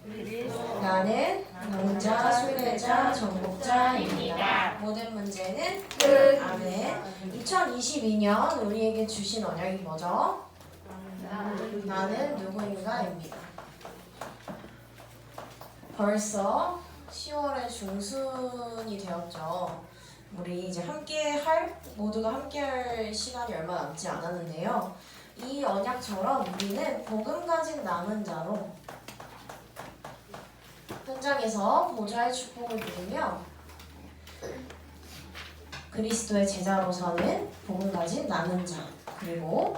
나는 농자, 순례자, 정복자입니다. 모든 문제는 끝. 아멘. 2022년 우리에게 주신 언약이 뭐죠? 나는 누구인가입니다. 벌써 10월의 중순이 되었죠. 우리 이제 모두가 함께할 시간이 얼마 남지 않았는데요. 이 언약처럼 우리는 복음 가진 남은 자로 현장에서 보좌의 축복을 누리며 그리스도의 제자로서는 복음 가진 남은 자, 그리고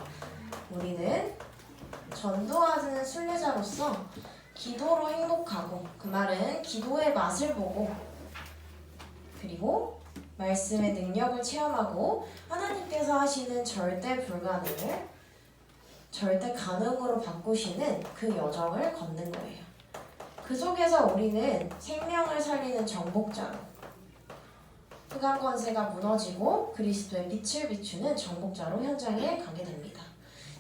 우리는 전도하는 순례자로서 기도로 행복하고, 그 말은 기도의 맛을 보고, 그리고 말씀의 능력을 체험하고 하나님께서 하시는 절대 불가능을 절대 가능으로 바꾸시는 그 여정을 걷는 거예요. 그 속에서 우리는 생명을 살리는 정복자로, 흑암 권세가 무너지고 그리스도의 빛을 비추는 정복자로 현장에 가게 됩니다.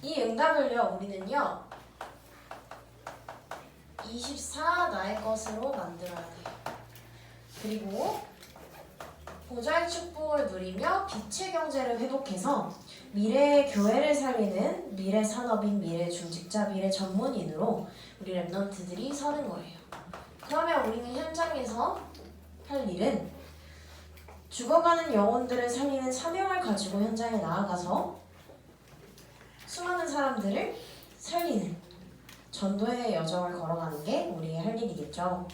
이 응답을요, 우리는요 24 나의 것으로 만들어야 돼요. 그리고 보좌의 축복을 누리며 빛의 경제를 회복해서 미래의 교회를 살리는 미래 산업인, 미래 중직자, 미래 전문인으로 우리 랩넌트들이 서는 거예요. 그러면 우리는 현장에서 할 일은 죽어가는 영혼들을 살리는 사명을 가지고 현장에 나아가서 수많은 사람들을 살리는 전도의 여정을 걸어가는 게 우리의 할 일이겠죠.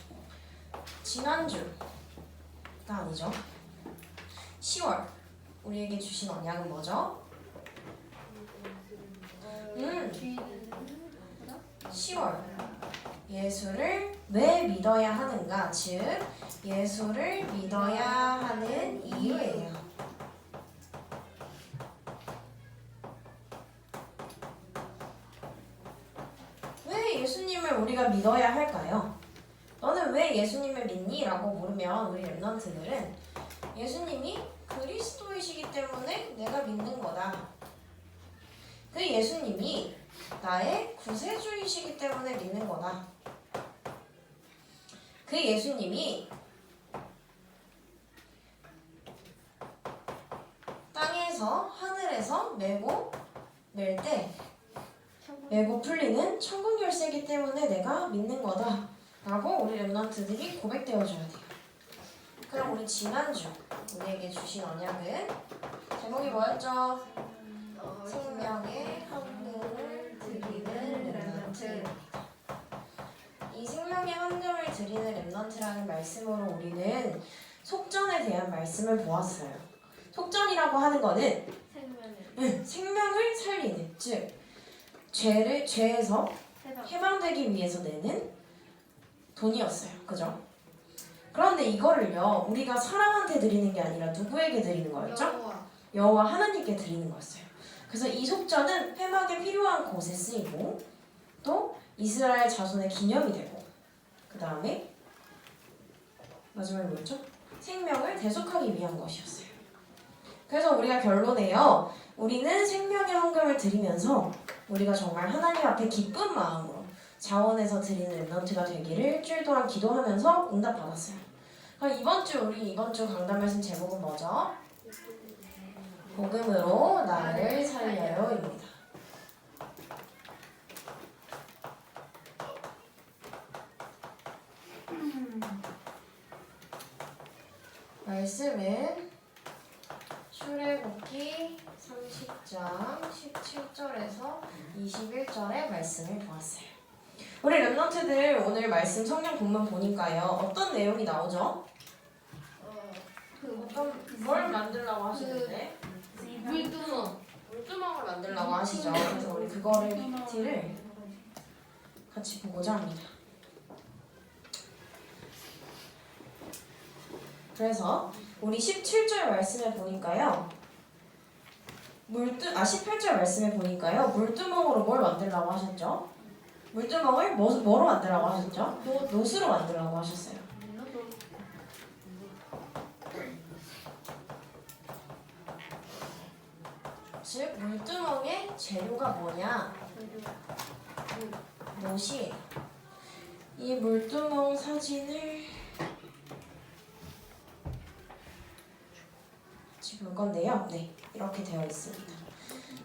지난주가 아니죠. 10월 우리에게 주신 언약은 뭐죠? 10월 예수를 왜 믿어야 하는가, 즉 예수를 믿어야 하는 이유예요. 왜 예수님을 우리가 믿어야 할까요? 너는 왜 예수님을 믿니? 라고 물으면 우리 랩넌트들은 예수님이 그리스도이시기 때문에 내가 믿는 거다. 그 예수님이 나의 구세주이시기 때문에 믿는 거다. 그 예수님이 땅에서 하늘에서 메고 멜 때 메고 풀리는 천국 열쇠이기 때문에 내가 믿는 거다 라고 우리 랩넌트들이 고백되어줘야 돼요. 그럼 우리 지난주 우리에게 주신 언약은 제목이 뭐였죠? 생명의 헌금을 드리는 랩넌트. 이 생명의 헌금을 드리는 랩넌트라는 말씀으로 우리는 속전에 대한 말씀을 보았어요. 속전이라고 하는 거는 생명을 살리는, 즉 죄에서 해방되기 위해서 내는 돈이었어요. 그죠? 그런데 이거를요 우리가 사람한테 드리는 게 아니라 누구에게 드리는 거였죠? 여호와 하나님께 드리는 거였어요. 그래서 이 속전은 회막에 필요한 곳에 쓰이고, 또 이스라엘 자손의 기념이 되고, 그 다음에 마지막에 뭐였죠? 생명을 대속하기 위한 것이었어요. 그래서 우리가 결론에요, 우리는 생명의 헌금을 드리면서 우리가 정말 하나님 앞에 기쁜 마음으로 자원해서 드리는 랩넌트가 되기를 일주일 동안 기도하면서 응답받았어요. 그럼 이번 주 강단 말씀 제목은 뭐죠? 복음으로 나를 살려요입니다. 말씀은 출애굽기 30장 17절에서 21절의 말씀을 보았어요. 우리 랩넌트들 오늘 말씀 성경 본문 보니까요 어떤 내용이 나오죠? 뭘 만들라고 하시는데? 물두멍을 만들라고 하시죠. 그래서 우리 그거를 PPT를 같이 보고자 합니다. 그래서 우리 17절 말씀에 보니까요 18절 말씀에 보니까요 물두멍으로 뭘 만들라고 하셨죠? 물두멍을 뭐로 만들라고 하셨죠? 노스로 만들라고 하셨어요. 즉 물두멍의 재료가 뭐냐? 못이에요. 이 물두멍 사진을 같이 볼 건데요. 네, 이렇게 되어 있습니다.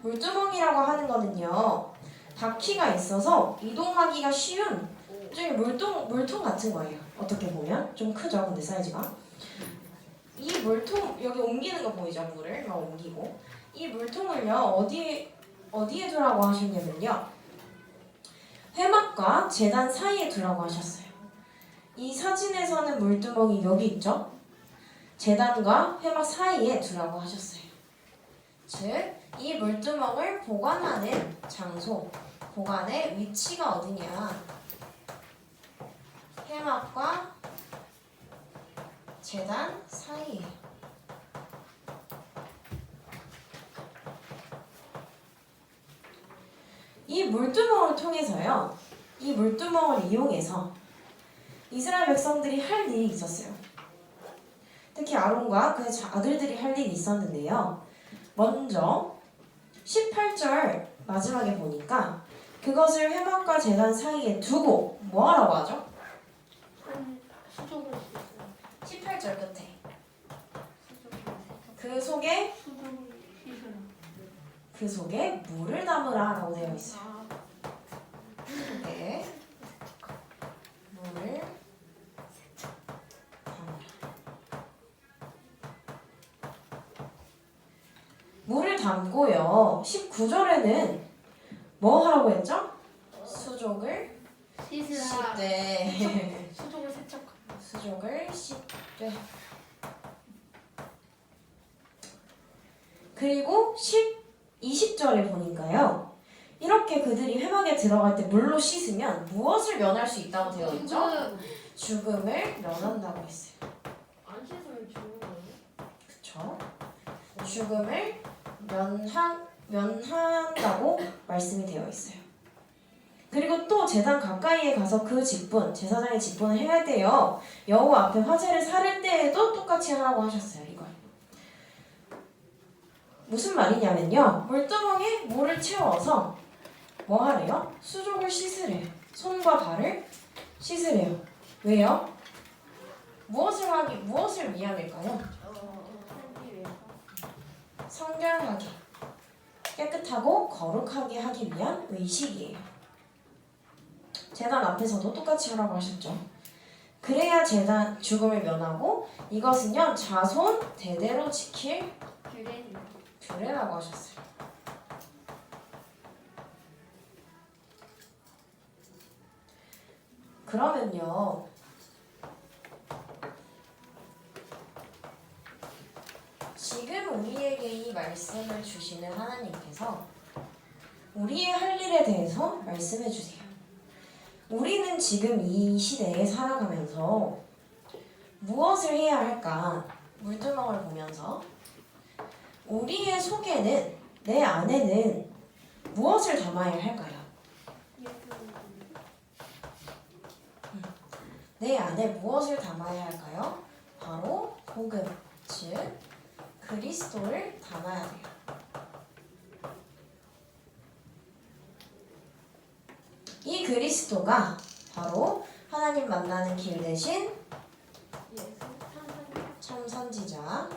물두멍이라고 하는 거는요, 바퀴가 있어서 이동하기가 쉬운 일종의 물통 같은 거예요. 어떻게 보면 좀 크죠, 근데 사이즈가. 이 물통 여기 옮기는 거 보이죠? 물을 막 옮기고 이 물통을요 어디에 두라고 하셨냐면요, 회막과 제단 사이에 두라고 하셨어요. 이 사진에서는 물두멍이 여기 있죠? 제단과 회막 사이에 두라고 하셨어요. 즉, 이 물두멍을 보관하는 장소, 보관의 위치가 어디냐? 회막과 제단 사이에. 이 물두멍을 통해서요, 이 물두멍을 이용해서 이스라엘 백성들이 할 일이 있었어요. 특히 아론과 그의 아들들이 할 일이 있었는데요. 먼저 18절 마지막에 보니까 그것을 회막과 제단 사이에 두고 뭐 하라고 하죠? 수족을 18절 끝에 그 속에 물을 담으라 라고 되어 있어요. 속에 물을 담으라. 물을 담고요. 19절에는 뭐 하라고 했죠? 수족을 씻으라. 씻되. 수족을 세척하라. 수족을 씻되. 그리고 20절에 보니까요, 이렇게 그들이 회막에 들어갈 때 물로 씻으면 무엇을 면할 수 있다고 되어 있죠? 죽음을 면한다고 했어요. 안 씻으면 죽는 거예요? 그쵸? 죽음을 면한다고 말씀이 되어 있어요. 그리고 또 제단 가까이에 가서 그 직분, 제사장의 직분을 해야 돼요. 여호와 앞에 화제를 사를 때에도 똑같이 하라고 하셨어요. 이걸 무슨 말이냐면요, 물두멍에 물을 채워서 뭐 하래요? 수족을 씻으래요. 손과 발을 씻으래요. 왜요? 무엇을 위함일까요? 성결하게, 깨끗하고 거룩하게 하기 위한 의식이에요. 제단 앞에서도 똑같이 하라고 하셨죠. 그래야 제단 죽음을 면하고 이것은요 자손 대대로 지킬 규례라고 하셨어요. 그러면요, 지금 우리에게 이 말씀을 주시는 하나님께서 우리의 할 일에 대해서 말씀해 주세요. 우리는 지금 이 시대에 살아가면서 무엇을 해야 할까? 물두멍을 보면서 우리의 속에는, 내 안에는 무엇을 담아야 할까요? 내 안에 무엇을 담아야 할까요? 바로 복음, 즉 그리스도를 담아야 돼요. 이 그리스도가 바로 하나님 만나는 길 대신 참 선지자,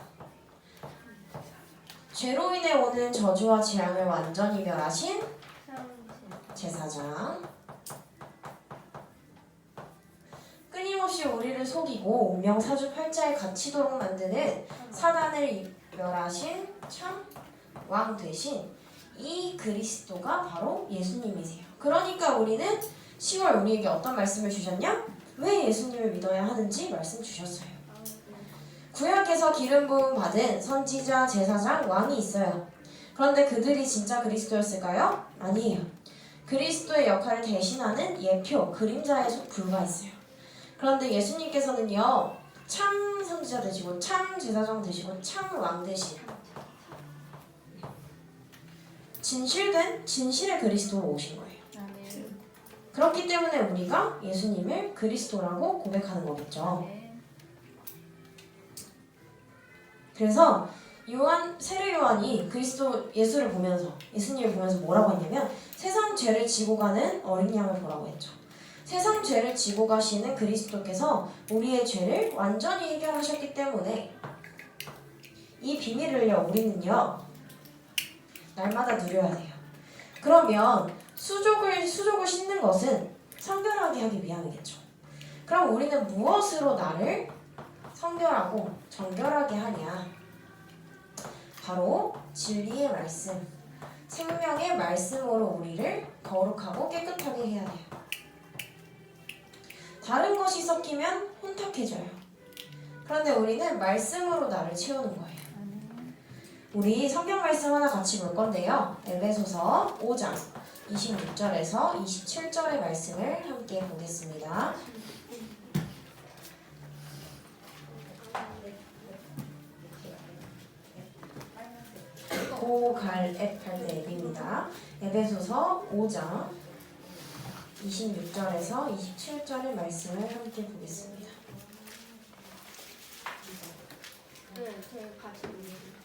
죄로 인해 오는 저주와 재앙을 완전히 멸하신 제사장, 끊임없이 우리를 속이고 운명 사주팔자에 갇히도록 만드는 사단을 멸하신 참 왕 되신 이 그리스도가 바로 예수님이세요. 그러니까 우리는 10월 우리에게 어떤 말씀을 주셨냐? 왜 예수님을 믿어야 하는지 말씀 주셨어요. 구약에서 기름 부음 받은 선지자, 제사장, 왕이 있어요. 그런데 그들이 진짜 그리스도였을까요? 아니에요. 그리스도의 역할을 대신하는 예표, 그림자에 불과했어요. 그런데 예수님께서는요, 참 선지자 되시고 참 제사장 되시고 참 왕 되신 진실된 진실의 그리스도로 오신 거예요. 그렇기 때문에 우리가 예수님을 그리스도라고 고백하는 거겠죠. 그래서 세례 요한이 그리스도 예수를 보면서, 예수님을 보면서 뭐라고 했냐면 세상 죄를 지고 가는 어린 양을 보라고 했죠. 세상 죄를 지고 가시는 그리스도께서 우리의 죄를 완전히 해결하셨기 때문에 이 비밀을요 우리는요 날마다 누려야 돼요. 그러면 수족을 씻는 것은 성결하게 하기 위함이겠죠. 그럼 우리는 무엇으로 나를 성결하고 정결하게 하냐? 바로 진리의 말씀, 생명의 말씀으로 우리를 거룩하고 깨끗하게 해야 돼요. 다른 것이 섞이면 혼탁해져요. 그런데 우리는 말씀으로 나를 채우는 거예요. 우리 성경 말씀 하나 같이 볼 건데요. 에베소서 5장 26절에서 27절의 말씀을 함께 보겠습니다. 고갈 앱할 때 앱입니다. 에베소서 5장 26절에서 27절의 말씀을 함께 보겠습니다. 네, 제가 같이 보겠습니다.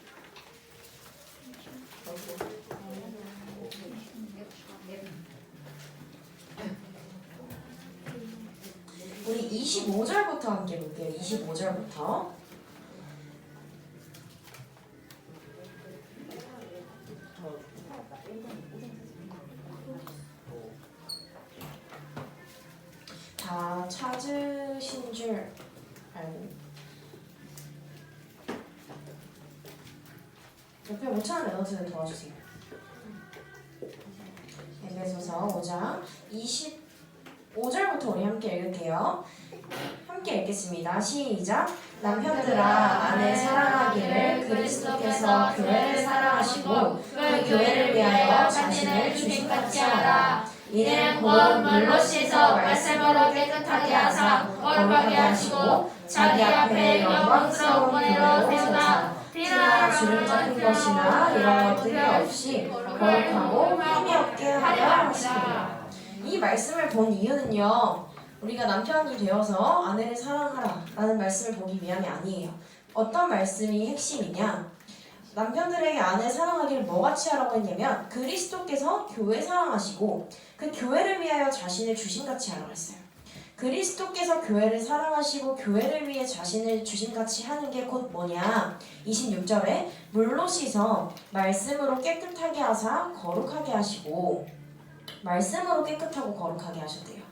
우리 25절부터 함께 볼게요. 25절부터. 다 찾으신 줄 알고 옆에 못 찾는 애너들은 도와주세요. 에베소서 5장 25절부터 우리 함께 읽을게요. 함께 읽겠습니다. 시작. 남편들아 아내 사랑하기를 그리스도께서 교회를 사랑하시고 그 교회를 위하여 자신을 주님같이 하라. 이는 곧 물로 씻어 말씀으로 깨끗하게 하사 거룩하게 하시고 자기 앞에 영광스러운 교회로 세우사 피나 주름 잡힌 것이나 이런 것들이 없이 거룩하고 흠이 없게 하려 하시리라. 이 말씀을 본 이유는요, 우리가 남편이 되어서 아내를 사랑하라 라는 말씀을 보기 위함이 아니에요. 어떤 말씀이 핵심이냐? 남편들에게 아내 사랑하기를 뭐같이 하라고 했냐면 그리스도께서 교회 사랑하시고 그 교회를 위하여 자신을 주신같이 하라고 했어요. 그리스도께서 교회를 사랑하시고 교회를 위해 자신을 주신같이 하는 게 곧 뭐냐? 26절에 물로 씻어 말씀으로 깨끗하게 하사 거룩하게 하시고 말씀으로 깨끗하고 거룩하게 하셨대요.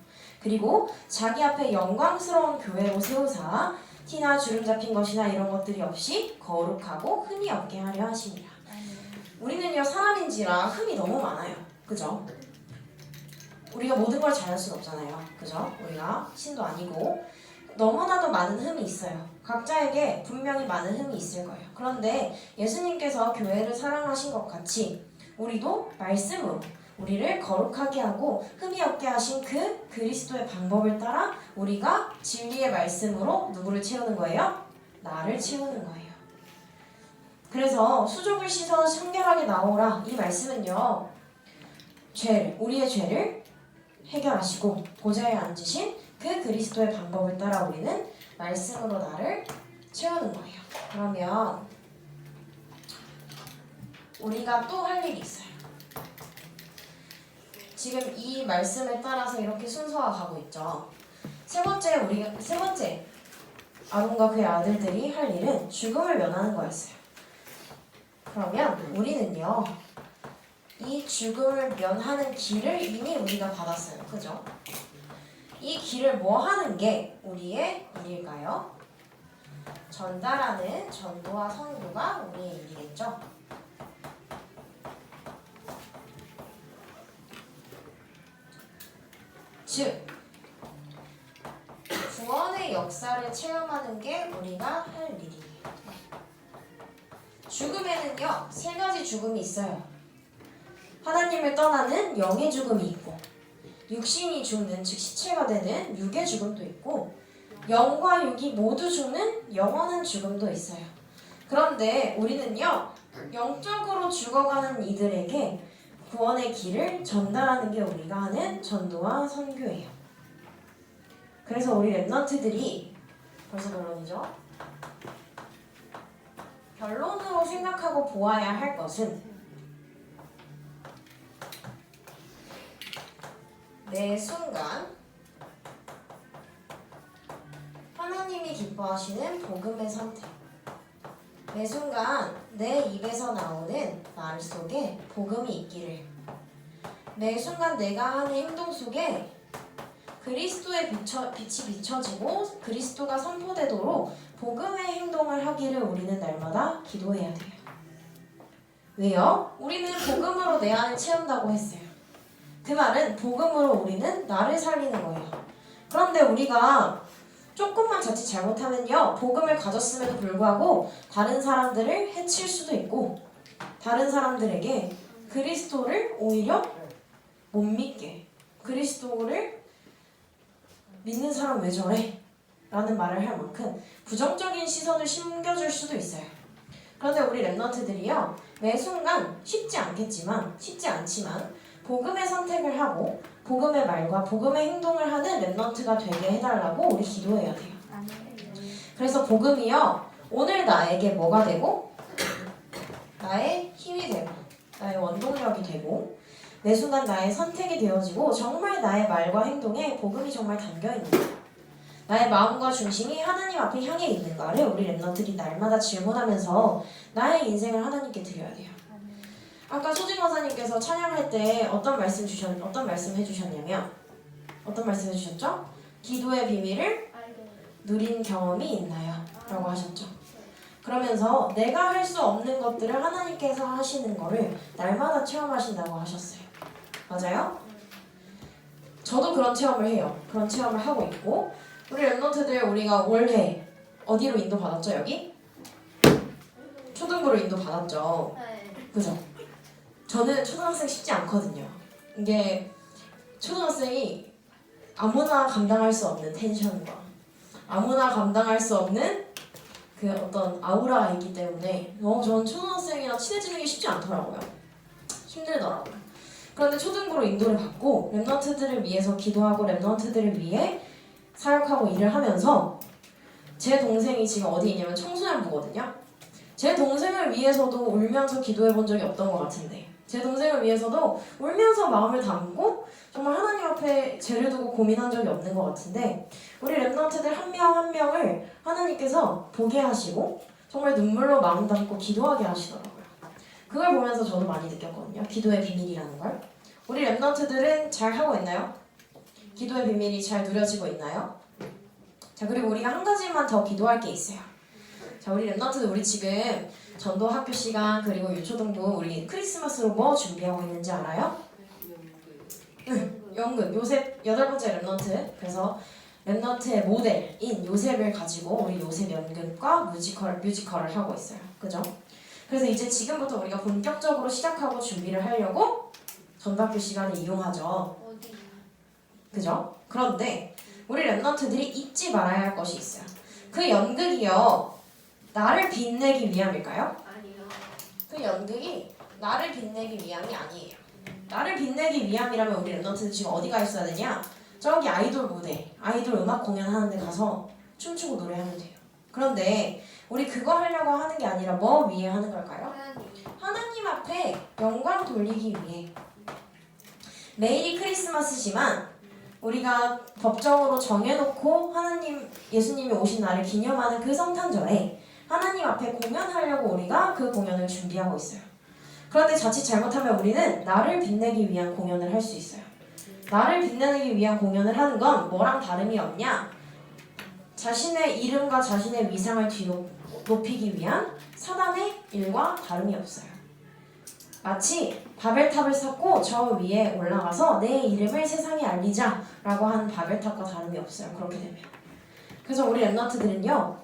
그리고 자기 앞에 영광스러운 교회로 세우사 티나 주름 잡힌 것이나 이런 것들이 없이 거룩하고 흠이 없게 하려 하시니라. 우리는요 사람인지라 흠이 너무 많아요. 그죠? 우리가 모든 걸 잘할 수는 없잖아요. 그죠? 우리가 신도 아니고 너무나도 많은 흠이 있어요. 각자에게 분명히 많은 흠이 있을 거예요. 그런데 예수님께서 교회를 사랑하신 것 같이 우리도 말씀으로 우리를 거룩하게 하고 흠이 없게 하신 그 그리스도의 방법을 따라 우리가 진리의 말씀으로 누구를 채우는 거예요? 나를 채우는 거예요. 그래서 수족을 씻어 청결하게 나오라 이 말씀은요 우리의 죄를 해결하시고 보좌에 앉으신 그 그리스도의 방법을 따라 우리는 말씀으로 나를 채우는 거예요. 그러면 우리가 또 할 일이 있어요. 지금 이 말씀에 따라서 이렇게 순서가 가고 있죠. 세 번째 아론과 그의 아들들이 할 일은 죽음을 면하는 거였어요. 그러면 우리는요 이 죽음을 면하는 길을 이미 우리가 받았어요. 그죠? 이 길을 뭐 하는 게 우리의 일일까요? 전달하는 전도와 선교가 우리의 일이겠죠. 즉 구원의 역사를 체험하는 게 우리가 할 일이에요. 죽음에는요 세 가지 죽음이 있어요. 하나님을 떠나는 영의 죽음이 있고 육신이 죽는 즉 시체가 되는 육의 죽음도 있고 영과 육이 모두 죽는 영원한 죽음도 있어요. 그런데 우리는요 영적으로 죽어가는 이들에게 구원의 길을 전달하는 게 우리가 하는 전도와 선교예요. 그래서 우리 랩런트들이 벌써 결론이죠. 결론으로 생각하고 보아야 할 것은 매 순간 하나님이 기뻐하시는 복음의 선택. 매 순간 내 입에서 나오는 말 속에 복음이 있기를. 매 순간 내가 하는 행동 속에 그리스도의 빛이 비춰지고 그리스도가 선포되도록 복음의 행동을 하기를 우리는 날마다 기도해야 돼요. 왜요? 우리는 복음으로 내 안을 채운다고 했어요. 그 말은 복음으로 우리는 나를 살리는 거예요. 그런데 우리가 조금만 자칫 잘못하면요, 복음을 가졌음에도 불구하고 다른 사람들을 해칠 수도 있고 다른 사람들에게 그리스도를 오히려 못 믿게, 그리스도를 믿는 사람 왜 저래? 라는 말을 할 만큼 부정적인 시선을 심겨줄 수도 있어요. 그런데 우리 랩런트들이요, 매 순간 쉽지 않지만 복음의 선택을 하고 복음의 말과 복음의 행동을 하는 랩런트가 되게 해달라고 우리 기도해야 돼요. 그래서 복음이요, 오늘 나에게 뭐가 되고 나의 힘이 되고 나의 원동력이 되고 매 순간 나의 선택이 되어지고 정말 나의 말과 행동에 복음이 정말 담겨있는 거예요. 나의 마음과 중심이 하나님 앞에 향해 있는가를 우리 랩런트들이 날마다 질문하면서 나의 인생을 하나님께 드려야 돼요. 아까 소진 권사님께서 찬양할 때 어떤 말씀 해주셨냐면 어떤 말씀 해주셨죠? 기도의 비밀을 누린 경험이 있나요? 라고 하셨죠. 그러면서 내가 할 수 없는 것들을 하나님께서 하시는 거를 날마다 체험하신다고 하셨어요. 맞아요? 저도 그런 체험을 해요. 그런 체험을 하고 있고 우리 랩런트들 우리가 올해 어디로 인도 받았죠? 여기? 초등부로 인도 받았죠. 그죠? 저는 초등학생 쉽지 않거든요. 이게 초등학생이 아무나 감당할 수 없는 텐션과 아무나 감당할 수 없는 그 어떤 아우라가 있기 때문에 저는 초등학생이랑 친해지는 게 쉽지 않더라고요. 힘들더라고요. 그런데 초등부로 인도를 받고 랩런트들을 위해서 기도하고 랩런트들을 위해 사역하고 일을 하면서 제 동생이 지금 어디 있냐면 청소년부거든요. 제 동생을 위해서도 울면서 기도해 본 적이 없던 것 같은데 제 동생을 위해서도 울면서 마음을 담고 정말 하나님 앞에 죄를 두고 고민한 적이 없는 것 같은데 우리 랩런트들 한 명 한 명을 하나님께서 보게 하시고 정말 눈물로 마음 담고 기도하게 하시더라고요. 그걸 보면서 저도 많이 느꼈거든요. 기도의 비밀이라는 걸. 우리 랩런트들은 잘 하고 있나요? 기도의 비밀이 잘 누려지고 있나요? 자, 그리고 우리가 한 가지만 더 기도할 게 있어요. 자, 우리 랩런트들 우리 지금 전도 학교 시간 그리고 유초등부 우리 크리스마스로 뭐 준비하고 있는지 알아요? 연극 요셉 8번째 랩런트. 그래서 랩런트의 모델인 요셉을 가지고 우리 요셉 연극과 뮤지컬을 하고 있어요. 그죠? 그래서 이제 지금부터 우리가 본격적으로 시작하고 준비를 하려고 전도학교 시간을 이용하죠. 그죠? 그런데 우리 랩런트들이 잊지 말아야 할 것이 있어요. 그 연극이요, 나를 빛내기 위함일까요? 아니요. 그 연극이 나를 빛내기 위함이 아니에요. 나를 빛내기 위함이라면 우리 랩런트들 지금 어디 가 있어야 되냐? 저기 아이돌 무대, 아이돌 음악 공연하는 데 가서 춤추고 노래하면 돼요. 그런데 우리 그거 하려고 하는 게 아니라 뭐 위해 하는 걸까요? 하나님 앞에 영광 돌리기 위해. 매일이 크리스마스지만 우리가 법적으로 정해놓고 하나님, 예수님이 오신 날을 기념하는 그 성탄절에 하나님 앞에 공연하려고 우리가 그 공연을 준비하고 있어요. 그런데 자칫 잘못하면 우리는 나를 빛내기 위한 공연을 할 수 있어요. 나를 빛내기 위한 공연을 하는 건 뭐랑 다름이 없냐? 자신의 이름과 자신의 위상을 뒤높이기 위한 사단의 일과 다름이 없어요. 마치 바벨탑을 쌓고 저 위에 올라가서 내 이름을 세상에 알리자라고 하는 바벨탑과 다름이 없어요. 그렇게 되면. 그래서 우리 랩런트들은요,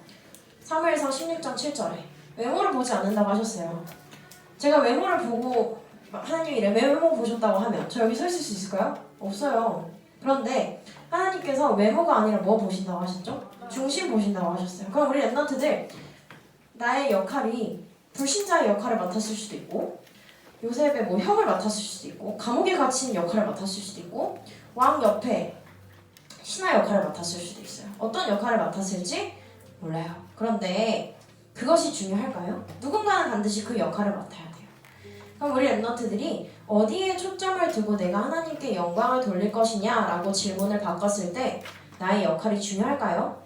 사무엘상 16장 7절에 외모를 보지 않는다고 하셨어요. 제가 외모를 보고 하나님이 이래 외모 보셨다고 하면 저 여기 서 있을 수 있을까요? 없어요. 그런데 하나님께서 외모가 아니라 뭐 보신다고 하셨죠? 중심 보신다고 하셨어요. 그럼 우리 랩런트들 나의 역할이 불신자의 역할을 맡았을 수도 있고 요셉의 뭐 형을 맡았을 수도 있고 감옥에 갇힌 역할을 맡았을 수도 있고 왕 옆에 신하 역할을 맡았을 수도 있어요. 어떤 역할을 맡았을지 몰라요. 그런데 그것이 중요할까요? 누군가는 반드시 그 역할을 맡아야 돼요. 그럼 우리 랩런트들이 어디에 초점을 두고 내가 하나님께 영광을 돌릴 것이냐라고 질문을 바꿨을 때 나의 역할이 중요할까요?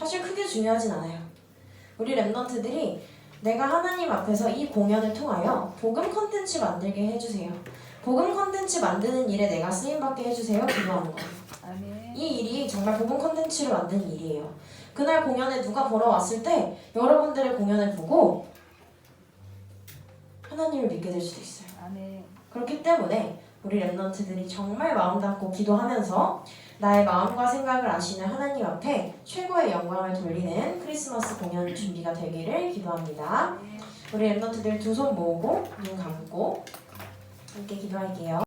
사실 크게 중요하진 않아요. 우리 랩런트들이 내가 하나님 앞에서 이 공연을 통하여 복음 컨텐츠 만들게 해주세요. 복음 컨텐츠 만드는 일에 내가 쓰임받게 해주세요. 기도하는 거예요. 아멘. 이 일이 정말 복음 컨텐츠를 만드는 일이에요. 그날 공연에 누가 보러 왔을 때 여러분들의 공연을 보고 하나님을 믿게 될 수도 있어요. 아멘. 그렇기 때문에 우리 랩런트들이 정말 마음 담고 기도하면서 나의 마음과 생각을 아시는 하나님 앞에 최고의 영광을 돌리는 크리스마스 공연 준비가 되기를 기도합니다. 우리 랩런트들 두 손 모으고 눈 감고 함께 기도할게요.